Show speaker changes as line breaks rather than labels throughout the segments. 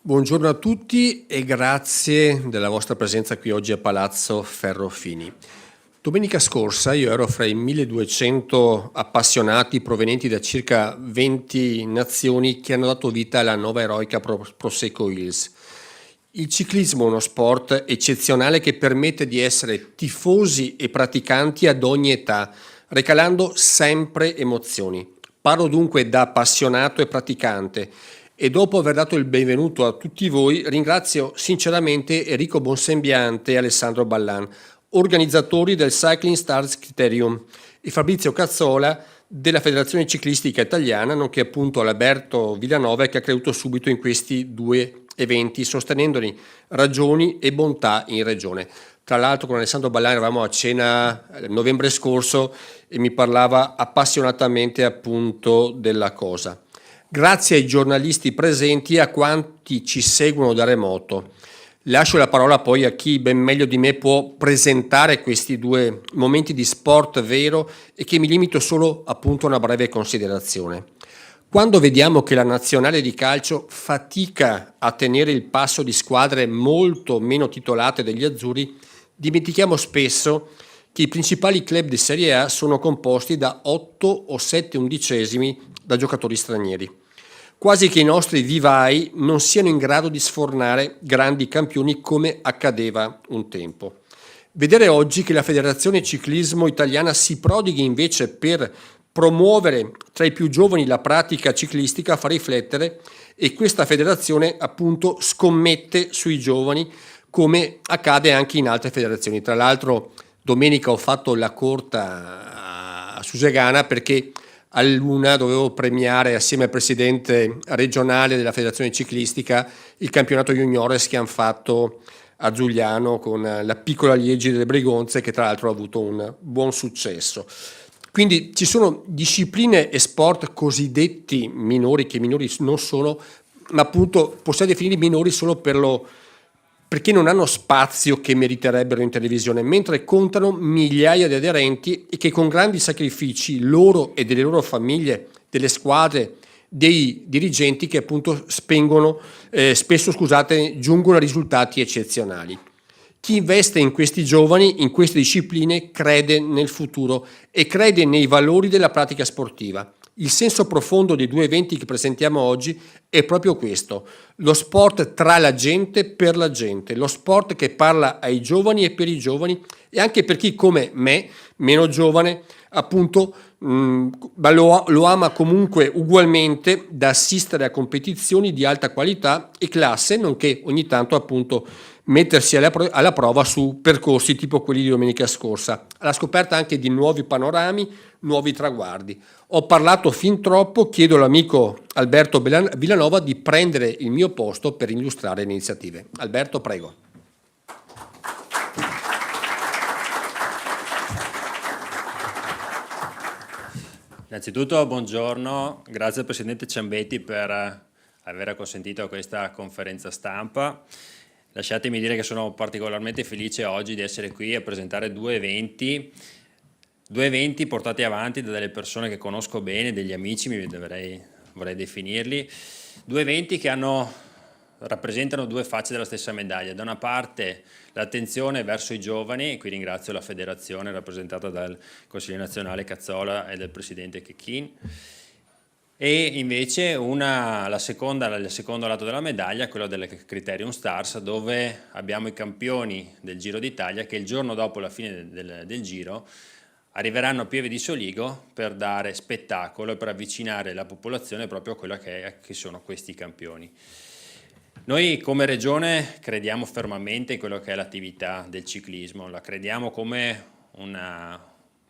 Buongiorno a tutti e grazie della vostra presenza qui oggi a Palazzo Ferrofini. Domenica scorsa io ero fra i 1200 appassionati provenienti da circa 20 nazioni che hanno dato vita alla nuova eroica Prosecco Hills. Il ciclismo è uno sport eccezionale che permette di essere tifosi e praticanti ad ogni età, recalando sempre emozioni. Parlo dunque da appassionato e praticante e dopo aver dato il benvenuto a tutti voi ringrazio sinceramente Enrico Bonsembiante e Alessandro Ballan, organizzatori del Cycling Stars Criterium, e Fabrizio Cazzola della Federazione Ciclistica Italiana, nonché appunto Alberto Villanova, che ha creduto subito in questi due eventi, sostenendone ragioni e bontà in regione. Tra l'altro con Alessandro Ballan eravamo a cena novembre scorso e mi parlava appassionatamente appunto della cosa. Grazie ai giornalisti presenti e a quanti ci seguono da remoto. Lascio la parola poi a chi ben meglio di me può presentare questi due momenti di sport vero e che mi limito solo appunto a una breve considerazione. Quando vediamo che la nazionale di calcio fatica a tenere il passo di squadre molto meno titolate degli azzurri, dimentichiamo spesso che i principali club di Serie A sono composti da 8 o 7 undicesimi da giocatori stranieri. Quasi che i nostri vivai non siano in grado di sfornare grandi campioni come accadeva un tempo. Vedere oggi che la Federazione Ciclismo Italiana si prodighi invece per promuovere tra i più giovani la pratica ciclistica fa riflettere, e questa federazione appunto scommette sui giovani come accade anche in altre federazioni. Tra l'altro domenica ho fatto la corta a Susegana perché a Luna dovevo premiare assieme al presidente regionale della federazione ciclistica il campionato juniores che hanno fatto a Giuliano con la piccola Liegi delle Brigonze, che tra l'altro ha avuto un buon successo. Quindi ci sono discipline e sport cosiddetti minori, che minori non sono, ma appunto possiamo definire minori solo perché non hanno spazio che meriterebbero in televisione, mentre contano migliaia di aderenti e che con grandi sacrifici loro e delle loro famiglie, delle squadre, dei dirigenti che appunto spesso giungono a risultati eccezionali. Chi investe in questi giovani, in queste discipline, crede nel futuro e crede nei valori della pratica sportiva. Il senso profondo dei due eventi che presentiamo oggi è proprio questo: lo sport tra la gente, per la gente, lo sport che parla ai giovani e per i giovani, e anche per chi come me, meno giovane, appunto lo ama comunque ugualmente da assistere a competizioni di alta qualità e classe, nonché ogni tanto appunto mettersi alla prova su percorsi tipo quelli di domenica scorsa, alla scoperta anche di nuovi panorami, nuovi traguardi. Ho parlato fin troppo, chiedo all'amico Alberto Villanova di prendere il mio posto per illustrare le iniziative. Alberto, prego.
Innanzitutto buongiorno, grazie al Presidente Ciambetti per aver consentito questa conferenza stampa. Lasciatemi dire che sono particolarmente felice oggi di essere qui a presentare due eventi portati avanti da delle persone che conosco bene, degli amici, vorrei definirli, due eventi che rappresentano due facce della stessa medaglia. Da una parte l'attenzione verso i giovani, e qui ringrazio la federazione rappresentata dal consigliere nazionale Cazzola e dal presidente Chechin, e invece il secondo lato della medaglia, quello delle Criterium Stars, dove abbiamo i campioni del Giro d'Italia che il giorno dopo la fine del Giro arriveranno a Pieve di Soligo per dare spettacolo e per avvicinare la popolazione proprio a quello che sono questi campioni. Noi come Regione crediamo fermamente in quello che è l'attività del ciclismo, la crediamo come un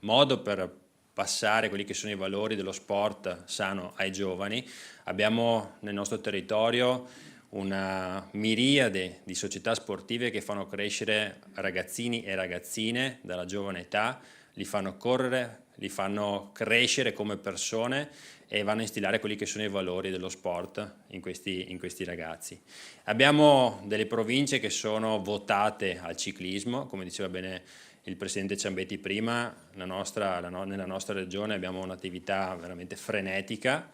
modo per passare quelli che sono i valori dello sport sano ai giovani. Abbiamo nel nostro territorio una miriade di società sportive che fanno crescere ragazzini e ragazzine dalla giovane età, li fanno correre, li fanno crescere come persone e vanno a instillare quelli che sono i valori dello sport in questi ragazzi. Abbiamo delle province che sono votate al ciclismo, come diceva bene il Presidente Ciambetti prima, nella nostra regione abbiamo un'attività veramente frenetica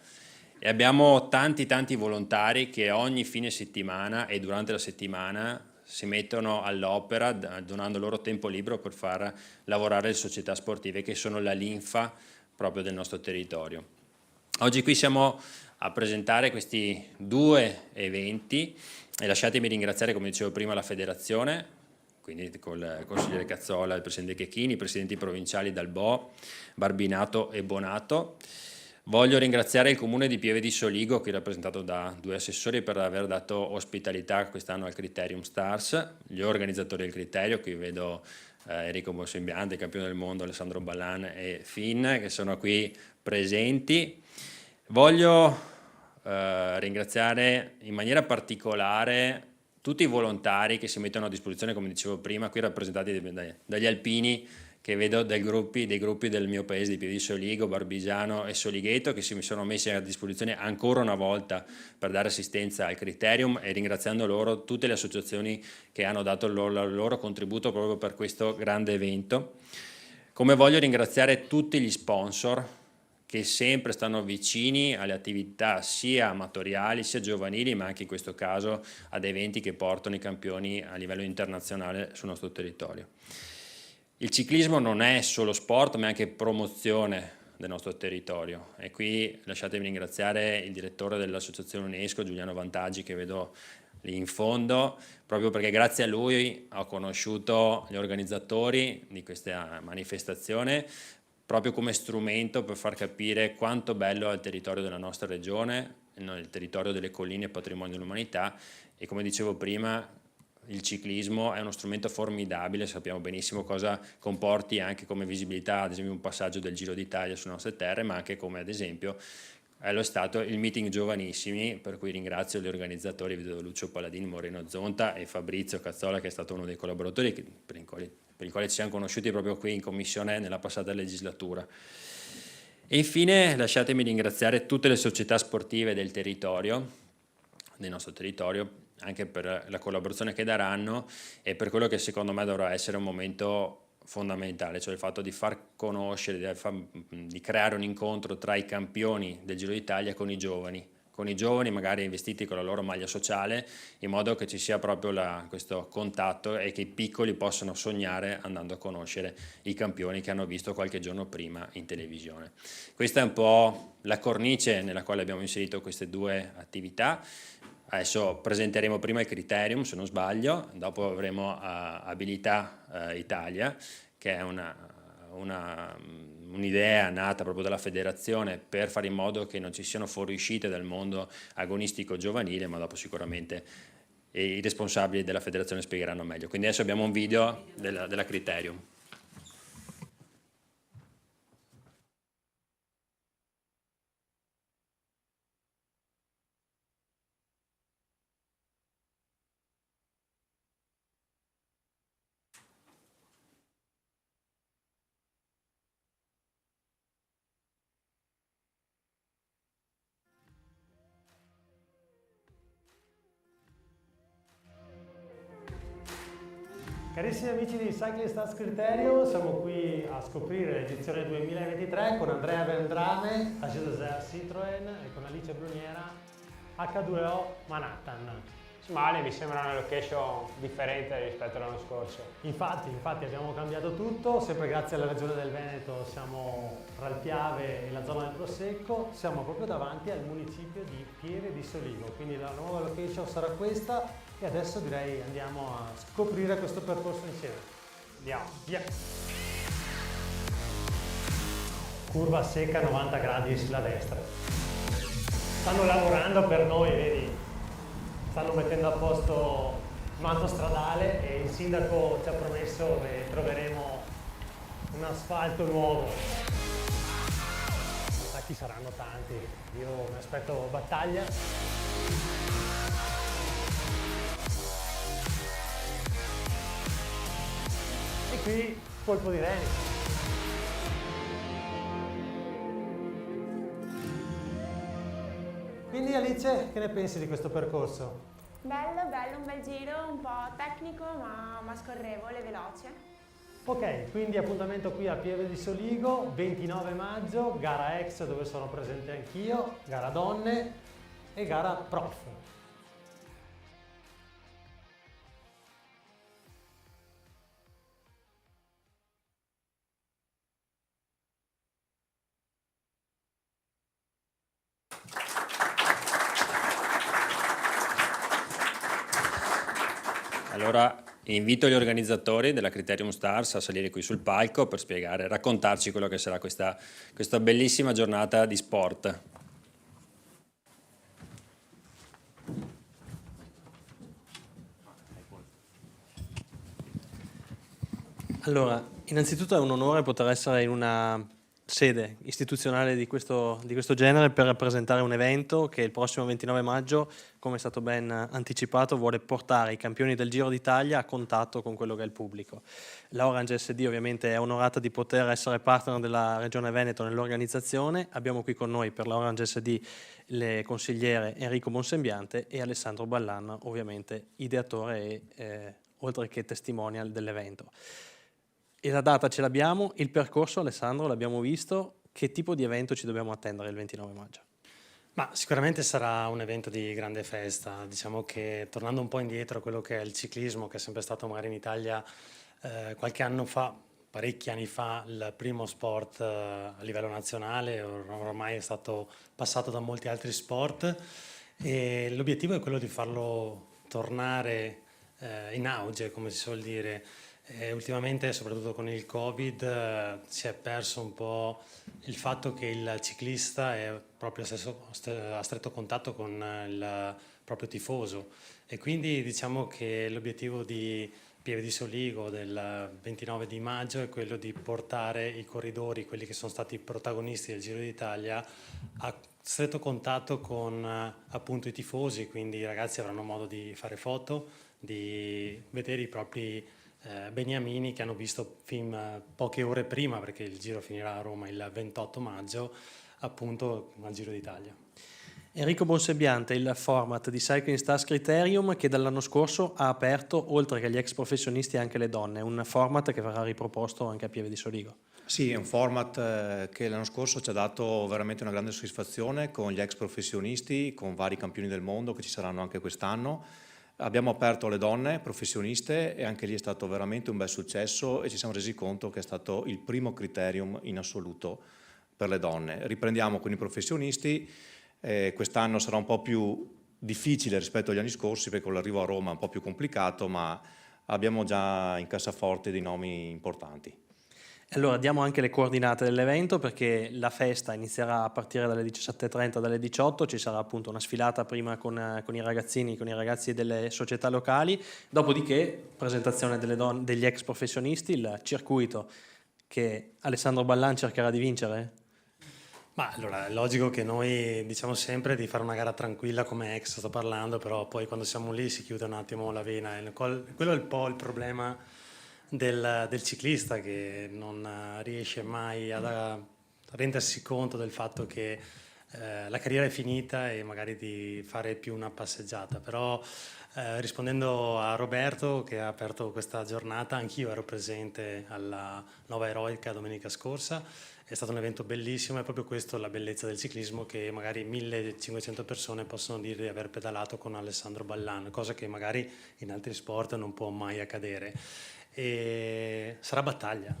E abbiamo tanti volontari che ogni fine settimana e durante la settimana si mettono all'opera donando il loro tempo libero per far lavorare le società sportive che sono la linfa proprio del nostro territorio. Oggi qui siamo a presentare questi due eventi e lasciatemi ringraziare, come dicevo prima, la federazione, quindi col consigliere Cazzola, il presidente Checchini, i presidenti provinciali Dalbò, Barbinato e Bonato. Voglio ringraziare il comune di Pieve di Soligo, qui rappresentato da due assessori, per aver dato ospitalità quest'anno al Criterium Stars, gli organizzatori del Criterio, qui vedo Enrico Bonsembiante, campione del mondo, Alessandro Ballan e Finn, che sono qui presenti. Voglio ringraziare in maniera particolare tutti i volontari che si mettono a disposizione, come dicevo prima, qui rappresentati dagli alpini che vedo dei gruppi del mio paese, di Pieve di Soligo, Barbigiano e Soligheto, che si sono messi a disposizione ancora una volta per dare assistenza al Criterium, e ringraziando loro tutte le associazioni che hanno dato il loro contributo proprio per questo grande evento. Come voglio ringraziare tutti gli sponsor che sempre stanno vicini alle attività sia amatoriali sia giovanili, ma anche in questo caso ad eventi che portano i campioni a livello internazionale sul nostro territorio. Il ciclismo non è solo sport, ma è anche promozione del nostro territorio, e qui lasciatemi ringraziare il direttore dell'associazione UNESCO, Giuliano Vantaggi, che vedo lì in fondo, proprio perché grazie a lui ho conosciuto gli organizzatori di questa manifestazione, proprio come strumento per far capire quanto bello è il territorio della nostra regione, il territorio delle colline e patrimonio dell'umanità. E come dicevo prima, il ciclismo è uno strumento formidabile, sappiamo benissimo cosa comporti anche come visibilità, ad esempio un passaggio del Giro d'Italia sulle nostre terre, ma anche come ad esempio è lo stato il meeting giovanissimi, per cui ringrazio gli organizzatori, vedo Lucio Paladini, Moreno Zonta e Fabrizio Cazzola, che è stato uno dei collaboratori per i quali ci siamo conosciuti proprio qui in commissione nella passata legislatura. E infine lasciatemi ringraziare tutte le società sportive del nostro territorio, anche per la collaborazione che daranno e per quello che secondo me dovrà essere un momento fondamentale, cioè il fatto di far conoscere, di creare un incontro tra i campioni del Giro d'Italia con i giovani magari vestiti con la loro maglia sociale, in modo che ci sia proprio questo contatto e che i piccoli possano sognare andando a conoscere i campioni che hanno visto qualche giorno prima in televisione. Questa è un po' la cornice nella quale abbiamo inserito queste due attività. Adesso presenteremo prima il Criterium, se non sbaglio, dopo avremo Abilità Italia, che è un'idea nata proprio dalla federazione per fare in modo che non ci siano fuoriuscite dal mondo agonistico giovanile, ma dopo sicuramente i responsabili della federazione spiegheranno meglio. Quindi adesso abbiamo un video della Criterium.
Carissimi amici di Cycling Stars Criterium, siamo qui a scoprire l'edizione 2023 con Andrea Vendrame, Agile Citroën, e con Alice Bruniera, H2O Manhattan.
Male, mi sembra una location differente rispetto all'anno scorso.
Infatti abbiamo cambiato tutto, sempre grazie alla Regione del Veneto. Siamo tra il Piave e la zona del Prosecco, siamo proprio davanti al municipio di Pieve di Soligo, quindi la nuova location sarà questa, e adesso direi andiamo a scoprire questo percorso insieme.
Andiamo.
Via! Curva secca 90 gradi sulla destra. Stanno lavorando per noi, vedi? Stanno mettendo a posto un autostradale e il sindaco ci ha promesso che troveremo un asfalto nuovo. Chi saranno tanti, io mi aspetto battaglia. E qui colpo di reni. Quindi Alice, che ne pensi di questo percorso?
Bello, un bel giro, un po' tecnico ma scorrevole, veloce.
Ok, quindi appuntamento qui a Pieve di Soligo, 29 maggio, gara ex dove sono presente anch'io, gara donne e gara prof.
Allora invito gli organizzatori della Criterium Stars a salire qui sul palco per spiegare, raccontarci quello che sarà questa bellissima giornata di sport.
Allora, innanzitutto è un onore poter essere in una sede istituzionale di questo genere per rappresentare un evento che il prossimo 29 maggio, come è stato ben anticipato, vuole portare i campioni del Giro d'Italia a contatto con quello che è il pubblico. La Orange SD ovviamente è onorata di poter essere partner della Regione Veneto nell'organizzazione. Abbiamo qui con noi per la Orange SD le consigliere Enrico Bonsembiante e Alessandro Ballan, ovviamente ideatore e oltre che testimonial dell'evento. E la data ce l'abbiamo, il percorso, Alessandro, l'abbiamo visto. Che tipo di evento ci dobbiamo attendere il 29 maggio?
Ma sicuramente sarà un evento di grande festa. Diciamo che tornando un po' indietro a quello che è il ciclismo, che è sempre stato magari in Italia qualche anno fa, parecchi anni fa, il primo sport a livello nazionale, ormai è stato passato da molti altri sport e l'obiettivo è quello di farlo tornare in auge, come si suol dire. Ultimamente, soprattutto con il Covid, si è perso un po' il fatto che il ciclista è proprio a stretto contatto con il proprio tifoso e quindi diciamo che l'obiettivo di Pieve di Soligo del 29 di maggio è quello di portare i corridori, quelli che sono stati protagonisti del Giro d'Italia, a stretto contatto con appunto i tifosi, quindi i ragazzi avranno modo di fare foto, di vedere i propri beniamini che hanno visto film poche ore prima, perché il Giro finirà a Roma il 28 maggio, appunto al Giro d'Italia.
Enrico Bonsembiante, il format di Cycling Stars Criterium che dall'anno scorso ha aperto, oltre che agli ex professionisti, anche le donne, un format che verrà riproposto anche a Pieve di Soligo.
Sì, è un format che l'anno scorso ci ha dato veramente una grande soddisfazione con gli ex professionisti, con vari campioni del mondo che ci saranno anche quest'anno. Abbiamo aperto alle donne professioniste e anche lì è stato veramente un bel successo e ci siamo resi conto che è stato il primo criterium in assoluto per le donne. Riprendiamo con i professionisti, quest'anno sarà un po' più difficile rispetto agli anni scorsi perché con l'arrivo a Roma è un po' più complicato, ma abbiamo già in cassaforte dei nomi importanti.
Allora diamo anche le coordinate dell'evento perché la festa inizierà a partire dalle 17:30, dalle 18, ci sarà appunto una sfilata prima con i ragazzini, con i ragazzi delle società locali, dopodiché presentazione degli ex professionisti, il circuito che Alessandro Ballan cercherà di vincere.
Ma allora è logico che noi diciamo sempre di fare una gara tranquilla come ex, sto parlando, però poi quando siamo lì si chiude un attimo la vena, quello è un po' il problema del ciclista che non riesce mai a rendersi conto del fatto che la carriera è finita e magari di fare più una passeggiata. Però rispondendo a Roberto che ha aperto questa giornata, anch'io ero presente alla Nova Eroica domenica scorsa, è stato un evento bellissimo, è proprio questo la bellezza del ciclismo, che magari 1500 persone possono dire di aver pedalato con Alessandro Ballan, cosa che magari in altri sport non può mai accadere. E sarà battaglia.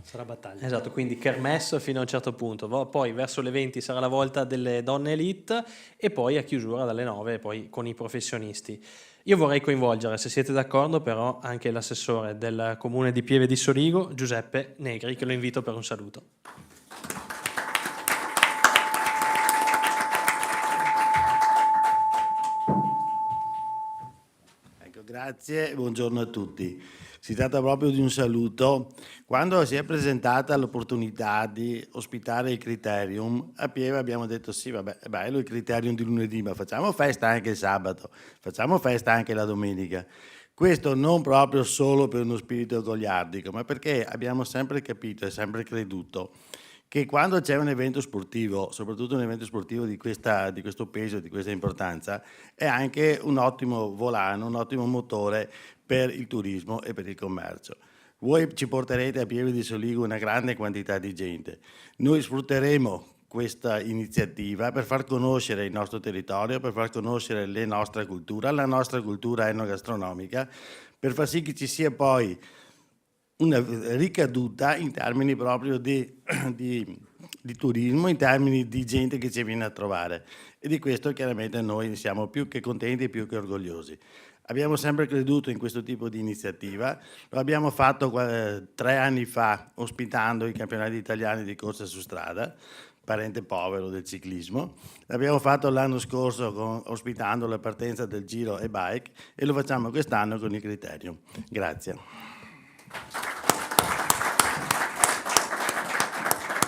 Esatto, quindi kermesse fino a un certo punto, poi verso le 20 sarà la volta delle donne elite e poi a chiusura dalle 9 poi con i professionisti. Io vorrei coinvolgere, se siete d'accordo, però anche l'assessore del comune di Pieve di Soligo, Giuseppe Negri, che lo invito per un saluto.
Grazie, buongiorno a tutti. Si tratta proprio di un saluto. Quando si è presentata l'opportunità di ospitare il Criterium, a Pieve abbiamo detto sì, vabbè, è bello il Criterium di lunedì, ma facciamo festa anche il sabato, facciamo festa anche la domenica. Questo non proprio solo per uno spirito goliardico, ma perché abbiamo sempre capito e sempre creduto che quando c'è un evento sportivo, soprattutto un evento sportivo di questo peso, di questa importanza, è anche un ottimo volano, un ottimo motore per il turismo e per il commercio. voi ci porterete a Pieve di Soligo una grande quantità di gente. Noi sfrutteremo questa iniziativa per far conoscere il nostro territorio, per far conoscere la nostra cultura enogastronomica, per far sì che ci sia poi una ricaduta in termini proprio di turismo, in termini di gente che ci viene a trovare, e di questo chiaramente noi siamo più che contenti e più che orgogliosi. Abbiamo sempre creduto in questo tipo di iniziativa, lo abbiamo fatto 3 anni fa ospitando i campionati italiani di corsa su strada, parente povero del ciclismo. L'abbiamo fatto l'anno scorso ospitando la partenza del Giro e Bike, e lo facciamo quest'anno con il Criterium. Grazie.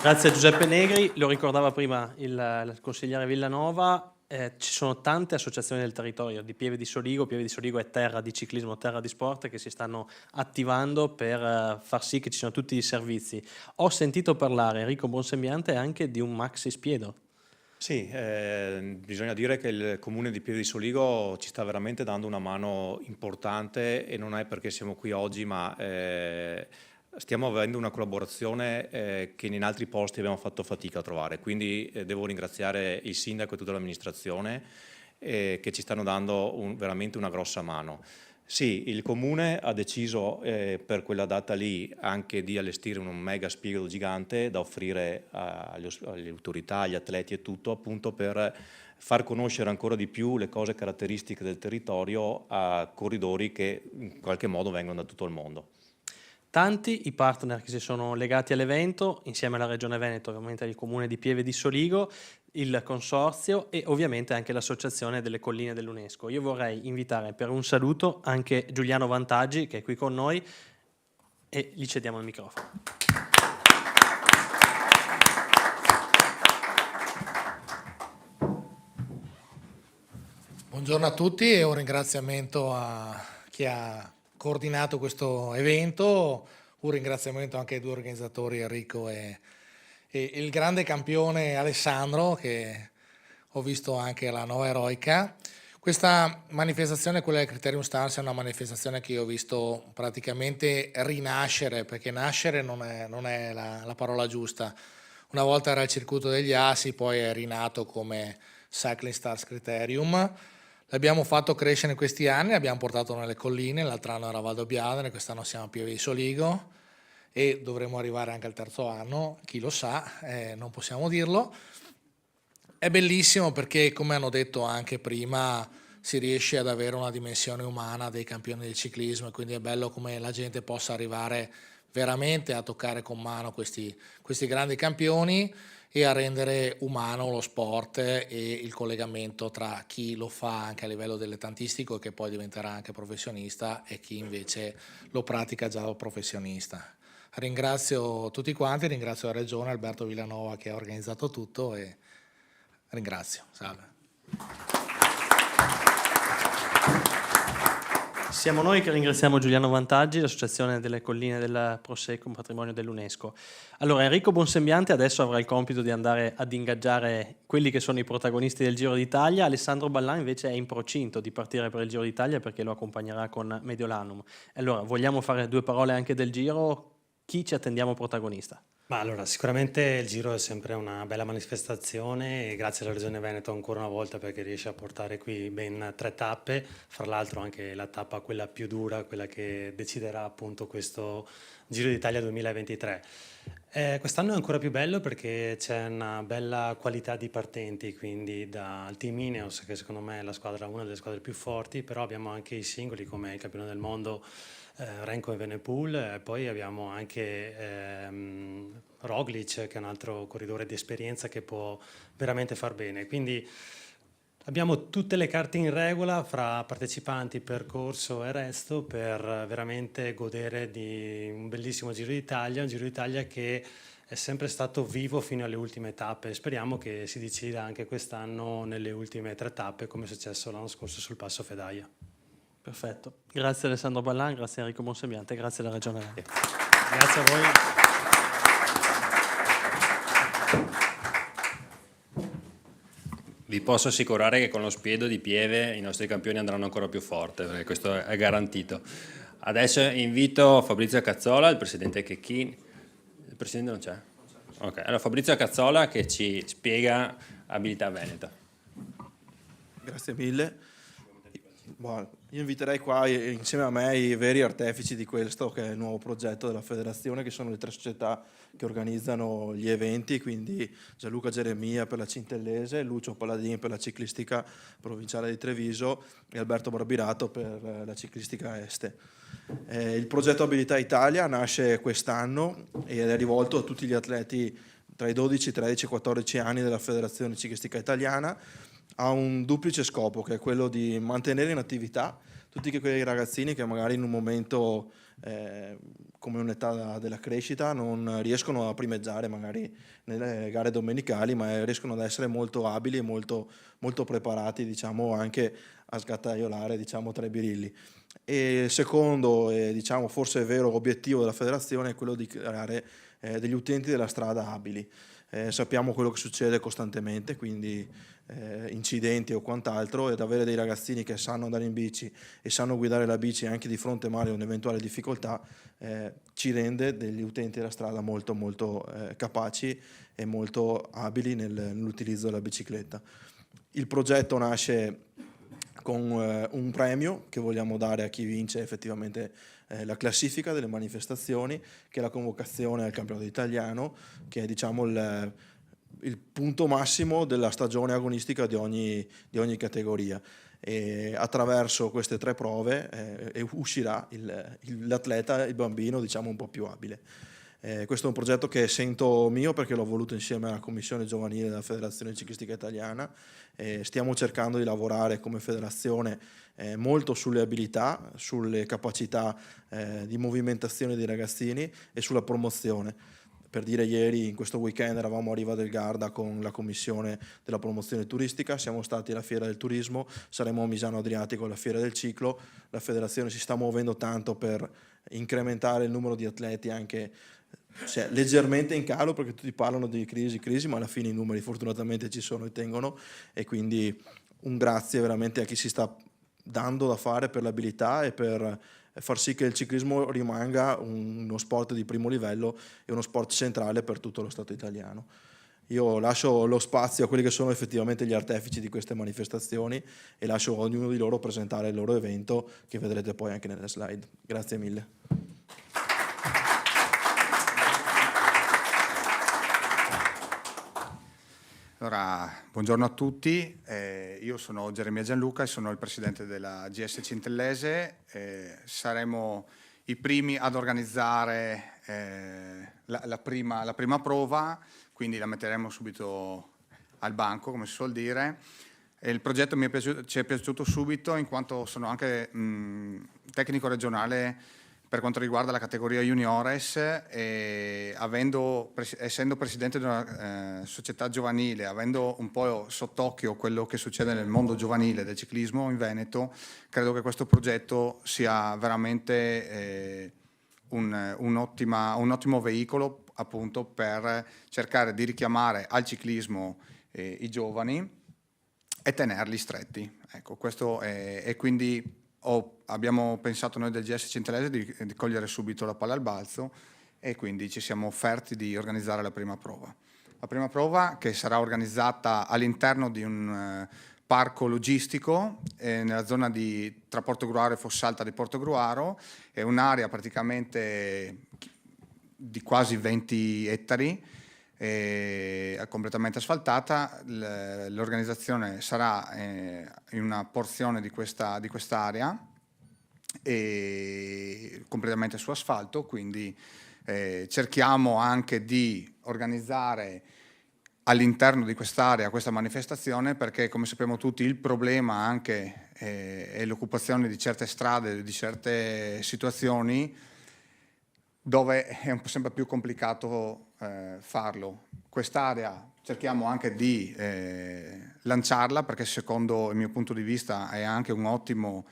Grazie a Giuseppe Negri, lo ricordava prima il consigliere Villanova. Ci sono tante associazioni del territorio di Pieve di Soligo. Pieve di Soligo è terra di ciclismo, terra di sport, che si stanno attivando per far sì che ci siano tutti i servizi. Ho sentito parlare, Enrico Bonsembiante, anche di un maxi spiedo.
Sì, bisogna dire che il comune di Pieve di Soligo ci sta veramente dando una mano importante, e non è perché siamo qui oggi, ma stiamo avendo una collaborazione che in altri posti abbiamo fatto fatica a trovare, quindi devo ringraziare il sindaco e tutta l'amministrazione che ci stanno dando veramente una grossa mano. Sì, il comune ha deciso per quella data lì anche di allestire un mega spiego gigante da offrire alle autorità, agli atleti e tutto, appunto per far conoscere ancora di più le cose caratteristiche del territorio a corridori che in qualche modo vengono da tutto il mondo.
Tanti i partner che si sono legati all'evento, insieme alla Regione Veneto, ovviamente il Comune di Pieve di Soligo, il Consorzio e ovviamente anche l'Associazione delle Colline dell'UNESCO. Io vorrei invitare per un saluto anche Giuliano Vantaggi, che è qui con noi, e gli cediamo il microfono.
Buongiorno a tutti e un ringraziamento a chi ha coordinato questo evento, un ringraziamento anche ai 2 organizzatori, Enrico e il grande campione Alessandro, che ho visto anche alla Nova Eroica. Questa manifestazione, quella del Criterium Stars, è una manifestazione che io ho visto praticamente rinascere, perché nascere non è la parola giusta. Una volta era il circuito degli assi, poi è rinato come Cycling Stars Criterium. L'abbiamo fatto crescere in questi anni, l'abbiamo portato nelle colline, l'altro anno era Valdobbiadene, quest'anno siamo a Pieve di Soligo e dovremo arrivare anche al 3° anno, chi lo sa, non possiamo dirlo. È bellissimo perché, come hanno detto anche prima, si riesce ad avere una dimensione umana dei campioni del ciclismo, e quindi è bello come la gente possa arrivare veramente a toccare con mano questi grandi campioni e a rendere umano lo sport e il collegamento tra chi lo fa anche a livello dilettantistico e che poi diventerà anche professionista, e chi invece lo pratica già da professionista. Ringrazio tutti quanti, ringrazio la Regione, Alberto Villanova, che ha organizzato tutto, e ringrazio. Salve.
Siamo noi che ringraziamo Giuliano Vantaggi, l'Associazione delle Colline del Prosecco, un patrimonio dell'UNESCO. Allora, Enrico Bonsembiante adesso avrà il compito di andare ad ingaggiare quelli che sono i protagonisti del Giro d'Italia. Alessandro Ballan invece è in procinto di partire per il Giro d'Italia, perché lo accompagnerà con Mediolanum. Allora, vogliamo fare 2 parole anche del Giro? Chi ci attendiamo protagonista?
Ma allora, sicuramente il Giro è sempre una bella manifestazione, e grazie alla Regione Veneto ancora una volta, perché riesce a portare qui ben 3 tappe, fra l'altro anche la tappa quella più dura, quella che deciderà appunto questo Giro d'Italia 2023. Quest'anno è ancora più bello perché c'è una bella qualità di partenti, quindi dal Team Ineos, che secondo me è una delle squadre più forti, però abbiamo anche i singoli come il campione del mondo Renko Evenepoel, poi abbiamo anche Roglic, che è un altro corridore di esperienza che può veramente far bene. Quindi abbiamo tutte le carte in regola fra partecipanti, percorso e resto per veramente godere di un bellissimo Giro d'Italia, un Giro d'Italia che è sempre stato vivo fino alle ultime tappe. Speriamo che si decida anche quest'anno nelle ultime 3 tappe, come è successo l'anno scorso sul Passo Fedaia.
Perfetto. Grazie Alessandro Ballan, grazie Enrico Bonsembiante, grazie alla Regione Veneto.
Grazie a voi.
Vi posso assicurare che con lo spiedo di Pieve i nostri campioni andranno ancora più forte, perché questo è garantito. Adesso invito Fabrizio Cazzola, il presidente Checchini. Il presidente non c'è? Ok, allora Fabrizio Cazzola che ci spiega Abilità Veneto.
Grazie mille. Io inviterei qua insieme a me i veri artefici di questo che è il nuovo progetto della federazione, che sono le 3 società che organizzano gli eventi, quindi Gianluca Geremia per la Cintellese, Lucio Palladini per la ciclistica provinciale di Treviso e Alberto Barbirato per la ciclistica Este. Il progetto Abilità Italia nasce quest'anno ed è rivolto a tutti gli atleti tra i 12, 13 e 14 anni della Federazione Ciclistica Italiana. Ha un duplice scopo, che è quello di mantenere in attività tutti quei ragazzini che magari in un momento come un'età della crescita non riescono a primeggiare magari nelle gare domenicali, ma riescono ad essere molto abili e molto preparati, diciamo, anche a sgattaiolare, diciamo, tra i birilli. E il secondo, diciamo, forse vero obiettivo della federazione è quello di creare degli utenti della strada abili. Sappiamo quello che succede costantemente, quindi incidenti o quant'altro, ed avere dei ragazzini che sanno andare in bici e sanno guidare la bici anche di fronte magari a un'eventuale difficoltà ci rende degli utenti della strada molto capaci e molto abili nell'utilizzo della bicicletta. Il progetto nasce con un premio che vogliamo dare a chi vince effettivamente la classifica delle manifestazioni, che è la convocazione al campionato italiano, che è, diciamo, il punto massimo della stagione agonistica di ogni categoria. E attraverso queste 3 prove uscirà l'atleta, il bambino, diciamo, un po' più abile. Questo è un progetto che sento mio perché l'ho voluto insieme alla Commissione Giovanile della Federazione Ciclistica Italiana. Stiamo cercando di lavorare come federazione molto sulle abilità, sulle capacità di movimentazione dei ragazzini e sulla promozione. Per dire, ieri, in questo weekend, eravamo a Riva del Garda con la Commissione della Promozione Turistica, siamo stati alla Fiera del Turismo, saremo a Misano Adriatico alla Fiera del Ciclo. La federazione si sta muovendo tanto per incrementare il numero di atleti, anche leggermente in calo, perché tutti parlano di crisi, ma alla fine i numeri fortunatamente ci sono e tengono, e quindi un grazie veramente a chi si sta dando da fare per l'abilità e per far sì che il ciclismo rimanga uno sport di primo livello e uno sport centrale per tutto lo Stato italiano. Io lascio lo spazio a quelli che sono effettivamente gli artefici di queste manifestazioni e lascio a ognuno di loro presentare il loro evento, che vedrete poi anche nelle slide. Grazie mille.
Allora, buongiorno a tutti, io sono Geremia Gianluca e sono il presidente della GS Cintellese. Saremo i primi ad organizzare la prima prova, quindi la metteremo subito al banco, come si suol dire. E il progetto ci è piaciuto subito, in quanto sono anche tecnico regionale per quanto riguarda la categoria juniores, e essendo presidente di una società giovanile, avendo un po' sott'occhio quello che succede nel mondo giovanile del ciclismo in Veneto, credo che questo progetto sia veramente un ottimo veicolo, appunto, per cercare di richiamare al ciclismo i giovani e tenerli stretti. Ecco, questo è quindi abbiamo pensato noi del GS Cintellese di cogliere subito la palla al balzo, e quindi ci siamo offerti di organizzare la prima prova. La prima prova, che sarà organizzata all'interno di un parco logistico nella zona tra Portogruaro e Fossalta di Portogruaro, è un'area praticamente di quasi 20 ettari, completamente asfaltata. L'organizzazione sarà in una porzione di quest'area e completamente su asfalto, quindi cerchiamo anche di organizzare all'interno di quest'area questa manifestazione, perché, come sappiamo tutti, il problema anche è l'occupazione di certe strade, di certe situazioni dove è sempre più complicato farlo. Quest'area cerchiamo anche di lanciarla, perché secondo il mio punto di vista è anche un ottimo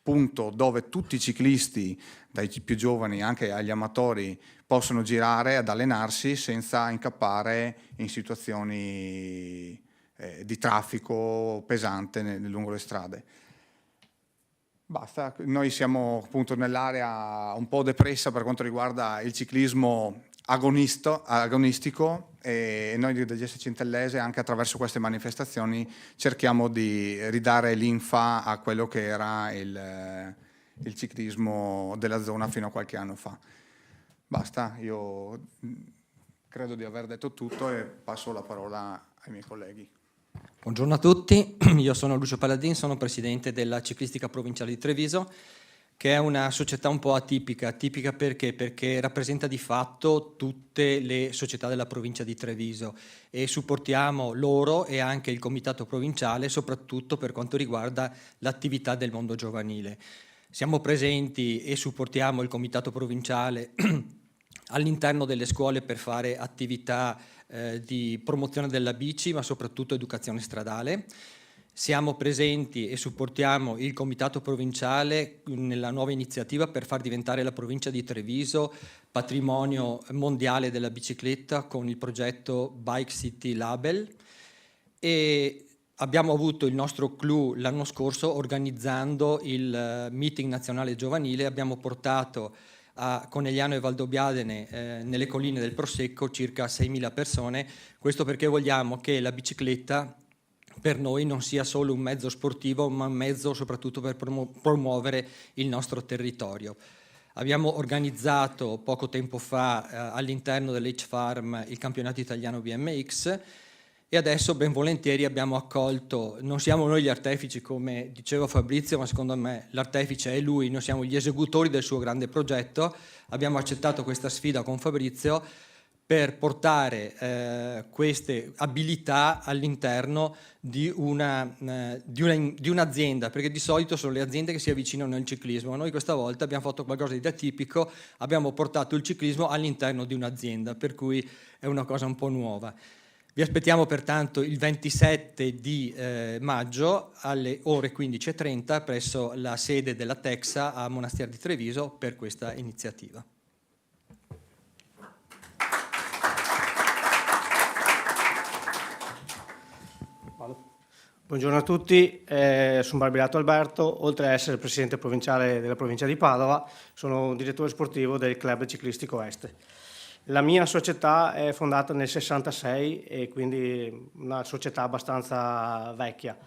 punto dove tutti i ciclisti, dai più giovani anche agli amatori, possono girare ad allenarsi senza incappare in situazioni di traffico pesante lungo le strade. Basta, noi siamo appunto nell'area un po' depressa per quanto riguarda il ciclismo agonistico e noi del GSC Intellese anche attraverso queste manifestazioni cerchiamo di ridare linfa a quello che era il ciclismo della zona fino a qualche anno fa. Basta, io credo di aver detto tutto e passo la parola ai miei colleghi.
Buongiorno a tutti, io sono Lucio Palladin, sono presidente della Ciclistica Provinciale di Treviso, che è una società un po' atipica perché rappresenta di fatto tutte le società della provincia di Treviso e supportiamo loro e anche il comitato provinciale, soprattutto per quanto riguarda l'attività del mondo giovanile. Siamo presenti e supportiamo il comitato provinciale all'interno delle scuole per fare attività di promozione della bici, ma soprattutto educazione stradale. Siamo presenti e supportiamo il comitato provinciale nella nuova iniziativa per far diventare la provincia di Treviso patrimonio mondiale della bicicletta con il progetto Bike City Label, e abbiamo avuto il nostro clou l'anno scorso organizzando il meeting nazionale giovanile. Abbiamo portato a Conegliano e Valdobbiadene, nelle colline del Prosecco, circa 6.000 persone. Questo perché vogliamo che la bicicletta per noi non sia solo un mezzo sportivo, ma un mezzo soprattutto per promuovere il nostro territorio. Abbiamo organizzato poco tempo fa all'interno dell'H Farm il campionato italiano BMX e adesso ben volentieri abbiamo accolto, non siamo noi gli artefici come diceva Fabrizio, ma secondo me l'artefice è lui, noi siamo gli esecutori del suo grande progetto. Abbiamo accettato questa sfida con Fabrizio per portare queste abilità all'interno di un'azienda, perché di solito sono le aziende che si avvicinano al ciclismo. Noi questa volta abbiamo fatto qualcosa di atipico, abbiamo portato il ciclismo all'interno di un'azienda, per cui è una cosa un po' nuova. Vi aspettiamo pertanto il 27 di maggio alle ore 15:30 presso la sede della Texa a Monastir di Treviso per questa iniziativa.
Buongiorno a tutti, sono Barbilato Alberto, oltre ad essere il presidente provinciale della provincia di Padova, sono un direttore sportivo del Club Ciclistico Est. La mia società è fondata nel 66 e quindi una società abbastanza vecchia.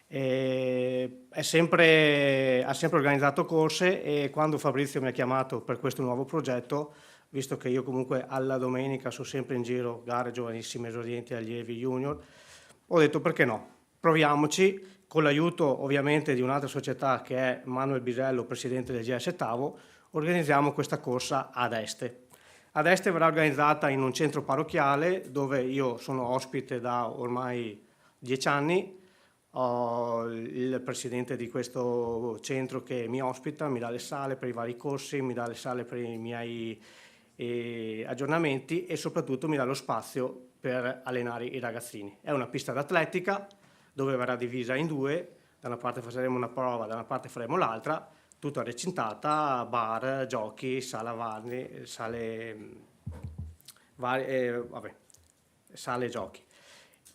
Ha sempre organizzato corse e quando Fabrizio mi ha chiamato per questo nuovo progetto, visto che io comunque alla domenica sono sempre in giro, gare giovanissime, esordienti, allievi, junior, ho detto perché no, proviamoci, con l'aiuto ovviamente di un'altra società che è Manuel Bisello, presidente del GS Tavo, organizziamo questa corsa ad Este. Ad Este verrà organizzata in un centro parrocchiale dove io sono ospite da ormai 10 anni, ho il presidente di questo centro che mi ospita, mi dà le sale per i vari corsi, mi dà le sale per i miei aggiornamenti e soprattutto mi dà lo spazio per allenare i ragazzini. È una pista d'atletica dove verrà divisa in due, da una parte faremo una prova, da una parte faremo l'altra, tutta recintata, bar, giochi, sala sale giochi.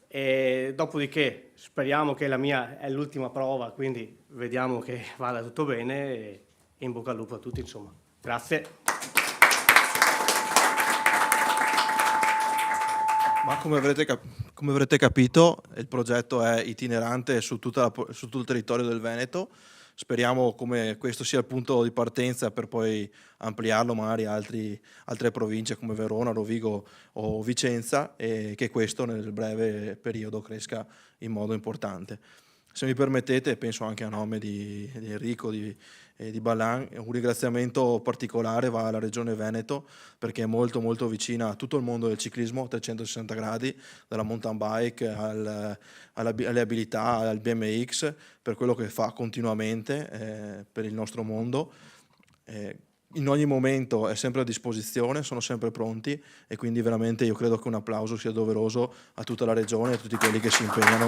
E dopodiché speriamo che la mia è l'ultima prova, quindi vediamo che vada tutto bene e in bocca al lupo a tutti, insomma. Grazie.
Ma come avrete capito, il progetto è itinerante su tutto il territorio del Veneto. Speriamo come questo sia il punto di partenza per poi ampliarlo magari a altre province come Verona, Rovigo o Vicenza, e che questo nel breve periodo cresca in modo importante. Se mi permettete, penso anche a nome di Enrico e di Ballan, un ringraziamento particolare va alla Regione Veneto perché è molto molto vicina a tutto il mondo del ciclismo a 360 gradi, dalla mountain bike alle abilità, al BMX, per quello che fa continuamente per il nostro mondo. In ogni momento è sempre a disposizione, sono sempre pronti e quindi veramente io credo che un applauso sia doveroso a tutta la Regione e a tutti quelli che si impegnano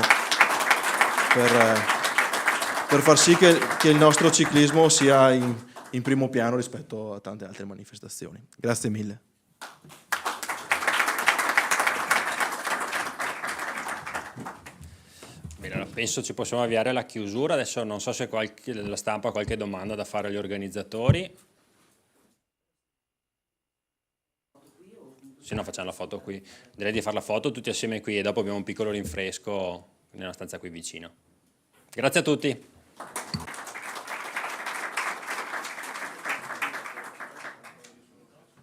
per far sì che il nostro ciclismo sia in primo piano rispetto a tante altre manifestazioni. Grazie mille.
Bene, penso ci possiamo avviare alla chiusura. Adesso non so se la stampa ha qualche domanda da fare agli organizzatori. Se no facciamo la foto qui. Direi di fare la foto tutti assieme qui e dopo abbiamo un piccolo rinfresco nella stanza qui vicino. Grazie a tutti.